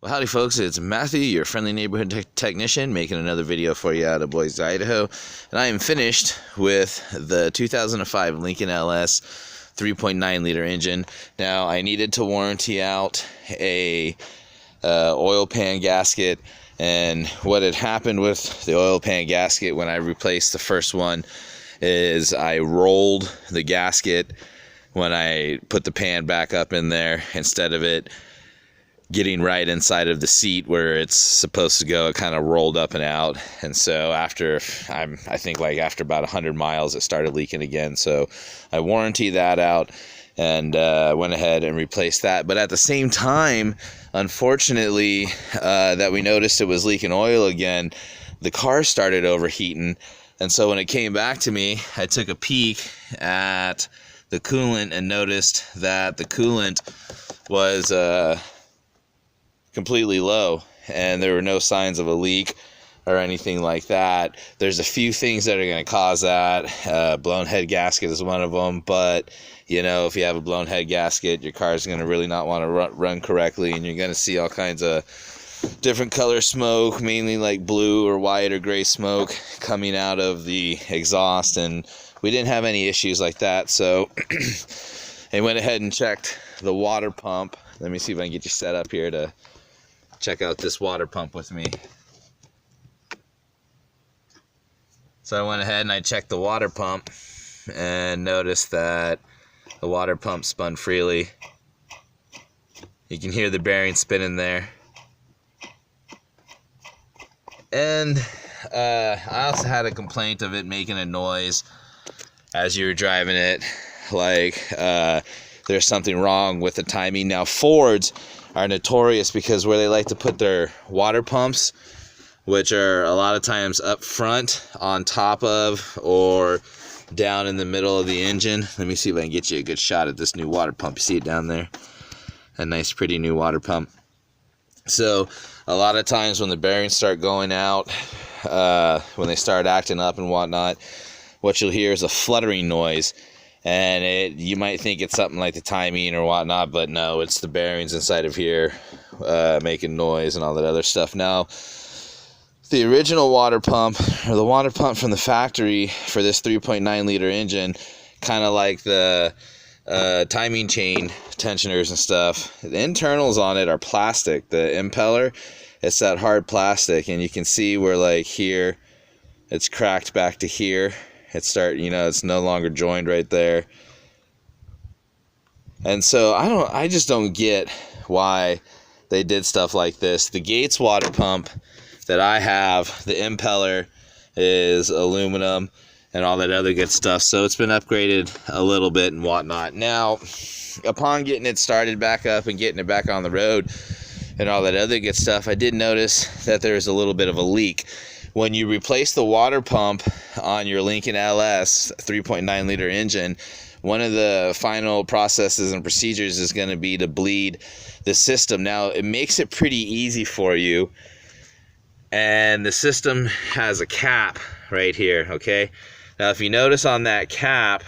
Well, howdy folks, it's Matthew, your friendly neighborhood technician, making another video for you out of Boise, Idaho. And I am finished with the 2005 Lincoln LS 3.9 liter engine. Now, I needed to warranty out a oil pan gasket, and what had happened with the oil pan gasket when I replaced the first one is I rolled the gasket when I put the pan back up in there. Instead of it getting right inside of the seat where it's supposed to go, it kind of rolled up and out. And so after I think like after about 100 miles it started leaking again. So I warranted that out and went ahead and replaced that. But at the same time, unfortunately, that we noticed it was leaking oil again, the car started overheating. And so when it came back to me, I took a peek at the coolant and noticed that the coolant was completely low, and there were no signs of a leak or anything like that. There's a few things that are going to cause that. Blown head gasket is one of them, but you know, if you have a blown head gasket, your car is going to really not want to run correctly, and you're going to see all kinds of different color smoke, mainly like blue or white or gray smoke coming out of the exhaust, and we didn't have any issues like that. So I went ahead and checked the water pump. Let me see if I can get you set up here to check out this water pump with me. So I went ahead and I checked the water pump and noticed that the water pump spun freely. You can hear the bearing spinning there. And I also had a complaint of it making a noise as you were driving it, like there's something wrong with the timing. Now Fords are notorious because where they like to put their water pumps, which are a lot of times up front, on top of, or down in the middle of the engine. Let me see if I can get you a good shot at this new water pump. You see it down there? A nice pretty new water pump. So a lot of times when the bearings start going out, when they start acting up and whatnot, what you'll hear is a fluttering noise. And you might think it's something like the timing or whatnot, but no, it's the bearings inside of here making noise and all that other stuff. Now, the original water pump, or the water pump from the factory for this 3.9 liter engine, kind of like the timing chain tensioners and stuff, the internals on it are plastic. The impeller, it's that hard plastic, and you can see where like here, it's cracked back to here. It's no longer joined right there. And so I just don't get why they did stuff like this. The Gates water pump that I have, the impeller is aluminum and all that other good stuff. So it's been upgraded a little bit and whatnot. Now, upon getting it started back up and getting it back on the road and all that other good stuff, I did notice that there was a little bit of a leak. When you replace the water pump on your Lincoln LS 3.9 liter engine, one of the final processes and procedures is going to be to bleed the system. Now, it makes it pretty easy for you, and the system has a cap right here, okay? Now, if you notice on that cap,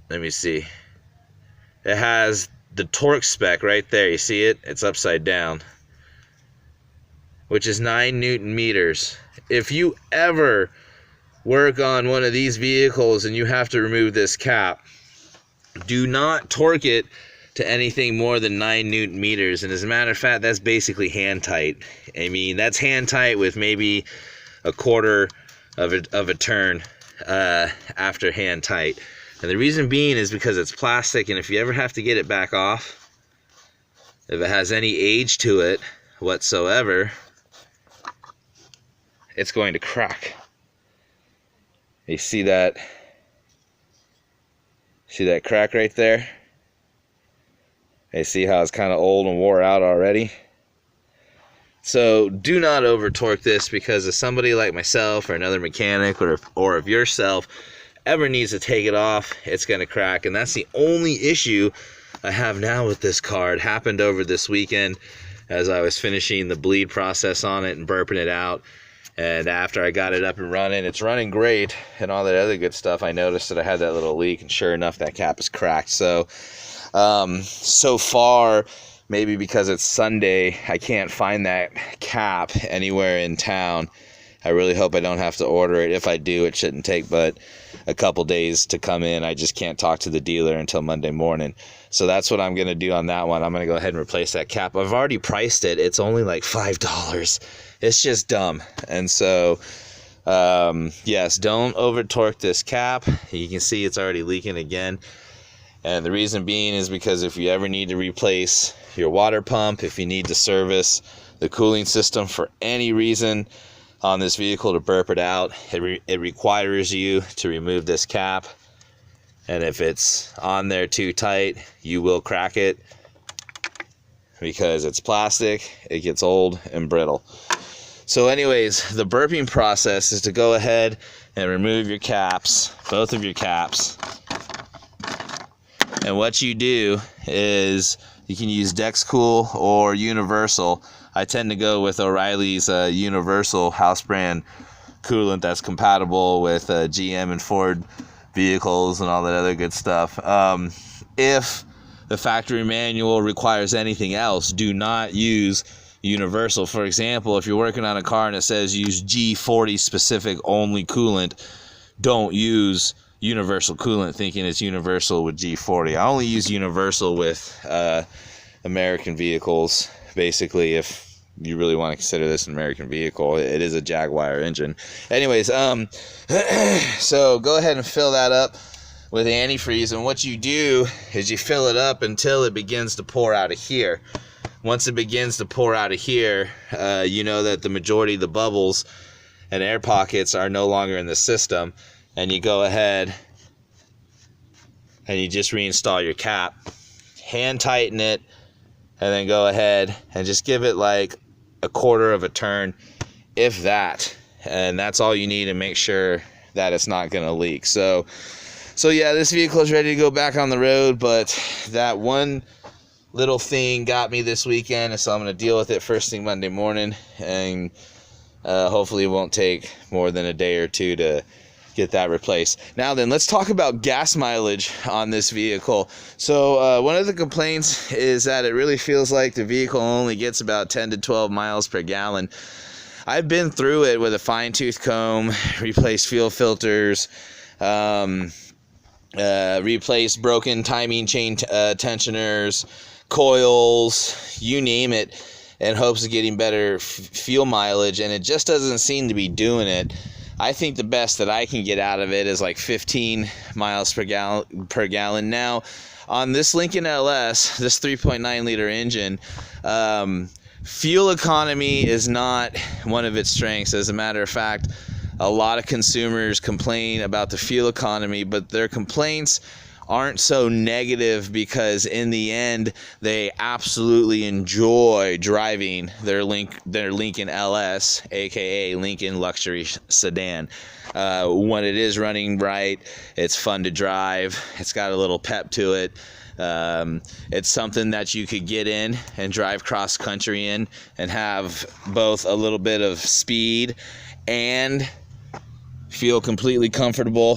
let me see, it has the torque spec right there. You see it? It's upside down, which is 9 Newton meters. If you ever work on one of these vehicles and you have to remove this cap, do not torque it to anything more than 9 Newton meters. And as a matter of fact, that's basically hand tight. I mean, that's hand tight with maybe a quarter of a turn after hand tight. And the reason being is because it's plastic, and if you ever have to get it back off, if it has any age to it whatsoever, it's going to crack. You see that? See that crack right there? You see how it's kind of old and wore out already? So do not over torque this, because if somebody like myself or another mechanic or if yourself ever needs to take it off, it's going to crack. And that's the only issue I have now with this car. It happened over this weekend as I was finishing the bleed process on it and burping it out. And after I got it up and running, it's running great and all that other good stuff, I noticed that I had that little leak, and sure enough, that cap is cracked. So So far, maybe because it's Sunday, I can't find that cap anywhere in town. I really hope I don't have to order it. If I do, it shouldn't take but a couple days to come in. I just can't talk to the dealer until Monday morning. So that's what I'm going to do on that one. I'm going to go ahead and replace that cap. I've already priced it. It's only like $5. It's just dumb. And so, yes, don't over torque this cap. You can see it's already leaking again. And the reason being is because if you ever need to replace your water pump, if you need to service the cooling system for any reason on this vehicle to burp it out, it requires you to remove this cap. And if it's on there too tight, you will crack it because it's plastic. It gets old and brittle. So anyways, the burping process is to go ahead and remove your caps, both of your caps. And what you do is you can use Dexcool or Universal. I tend to go with O'Reilly's Universal house brand coolant that's compatible with GM and Ford vehicles and all that other good stuff. If the factory manual requires anything else, do not use Universal. For example, if you're working on a car and it says use G40 specific only coolant, don't use Universal coolant thinking it's Universal with G40. I only use Universal with American vehicles, basically, if you really want to consider this an American vehicle. It is a Jaguar engine. Anyways, so go ahead and fill that up with antifreeze, and what you do is you fill it up until it begins to pour out of here. Once it begins to pour out of here, you know that the majority of the bubbles and air pockets are no longer in the system, and you go ahead and you just reinstall your cap, hand tighten it, and then go ahead and just give it like a quarter of a turn, if that, and that's all you need to make sure that it's not going to leak. So yeah, this vehicle is ready to go back on the road, but that one little thing got me this weekend, and so I'm going to deal with it first thing Monday morning, and hopefully it won't take more than a day or two to get that replaced. Now then, let's talk about gas mileage on this vehicle. So one of the complaints is that it really feels like the vehicle only gets about 10 to 12 miles per gallon. I've been through it with a fine-tooth comb, replaced fuel filters, replaced broken timing chain tensioners, coils, you name it, in hopes of getting better fuel mileage, and it just doesn't seem to be doing it. I think the best that I can get out of it is like 15 miles per gallon. Now, on this Lincoln LS, this 3.9 liter engine, fuel economy is not one of its strengths. As a matter of fact, a lot of consumers complain about the fuel economy, but their complaints aren't so negative because in the end they absolutely enjoy driving their Lincoln LS, aka Lincoln Luxury Sedan. When it is running right, it's fun to drive. It's got a little pep to it. It's something that you could get in and drive cross country in and have both a little bit of speed and feel completely comfortable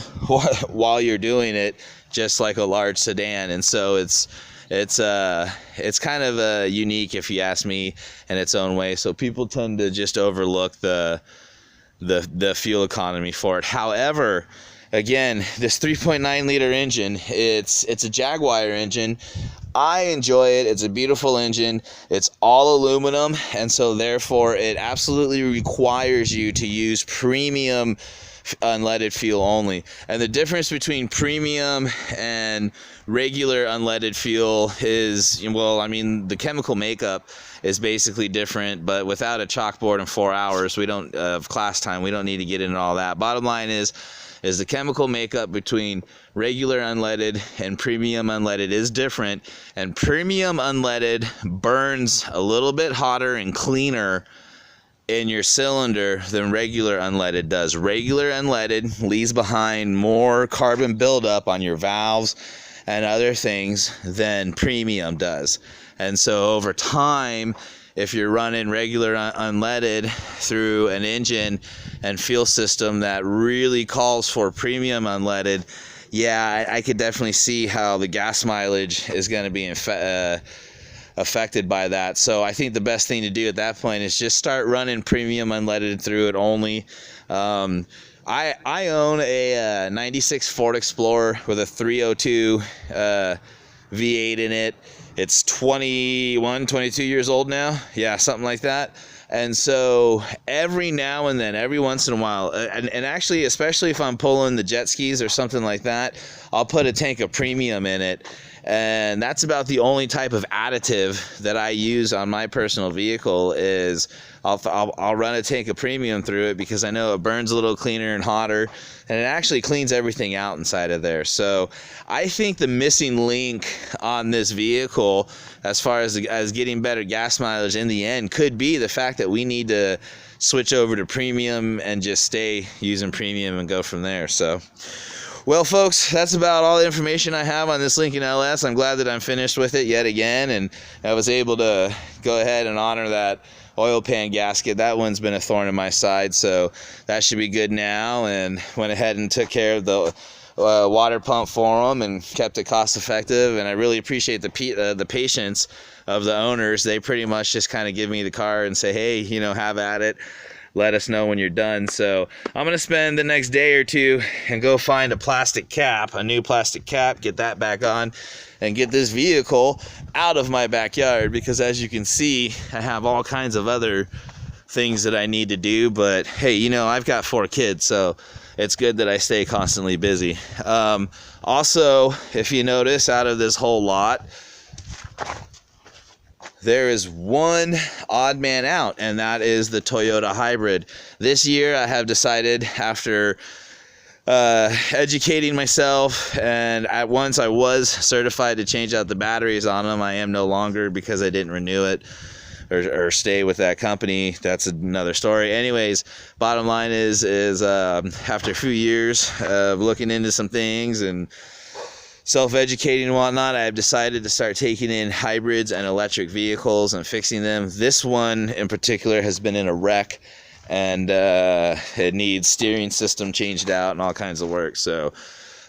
while you're doing it, just like a large sedan. And so it's kind of unique, if you ask me, in its own way. So people tend to just overlook the fuel economy for it. However, again, this 3.9 liter engine, it's a Jaguar engine. I enjoy it. It's a beautiful engine. It's all aluminum, and so therefore it absolutely requires you to use premium unleaded fuel only. And the difference between premium and regular unleaded fuel is, well, I mean, the chemical makeup is basically different, but without a chalkboard in 4 hours, we don't of class time, we don't need to get into all that. Bottom line is the chemical makeup between regular unleaded and premium unleaded is different, and premium unleaded burns a little bit hotter and cleaner in your cylinder than regular unleaded does. Regular unleaded leaves behind more carbon buildup on your valves and other things than premium does. And so over time, if you're running regular unleaded through an engine and fuel system that really calls for premium unleaded, yeah, I could definitely see how the gas mileage is going to be affected by that. So I think the best thing to do at that point is just start running premium unleaded through it only. I own a 96 Ford Explorer with a 302 V8 in it. It's 22 years old now. Yeah, something like that. And so every now and then, every once in a while, and actually, especially if I'm pulling the jet skis or something like that, I'll put a tank of premium in it. And that's about the only type of additive that I use on my personal vehicle is I'll run a tank of premium through it because I know it burns a little cleaner and hotter, and it actually cleans everything out inside of there. So I think the missing link on this vehicle as far as getting better gas mileage in the end could be the fact that we need to switch over to premium and just stay using premium and go from there. So, well, folks, that's about all the information I have on this Lincoln LS. I'm glad that I'm finished with it yet again, and I was able to go ahead and honor that oil pan gasket. That one's been a thorn in my side, so that should be good now. And went ahead and took care of the water pump for them and kept it cost effective. And I really appreciate the patience of the owners. They pretty much just kind of give me the car and say, hey, you know, have at it. Let us know when you're done. So I'm going to spend the next day or two and go find a plastic cap, a new plastic cap, get that back on, and get this vehicle out of my backyard, because as you can see, I have all kinds of other things that I need to do. But hey, you know, I've got 4 kids, so it's good that I stay constantly busy. Also, if you notice, out of this whole lot, there is one odd man out, and that is the Toyota Hybrid. This year I have decided, after educating myself, and at once I was certified to change out the batteries on them. I am no longer, because I didn't renew it or stay with that company. That's another story. Anyways, bottom line is after a few years of looking into some things and self-educating and whatnot, I've decided to start taking in hybrids and electric vehicles and fixing them. This one in particular has been in a wreck, and it needs steering system changed out and all kinds of work. So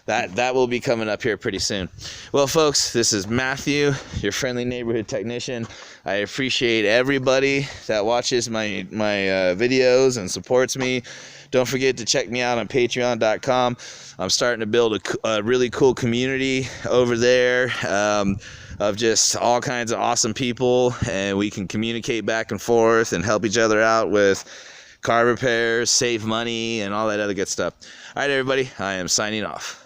that will be coming up here pretty soon. Well, folks, this is Matthew, your friendly neighborhood technician. I appreciate everybody that watches my videos and supports me. Don't forget to check me out on patreon.com. I'm starting to build a really cool community over there of just all kinds of awesome people, and we can communicate back and forth and help each other out with car repairs, save money, and all that other good stuff. All right, everybody, I am signing off.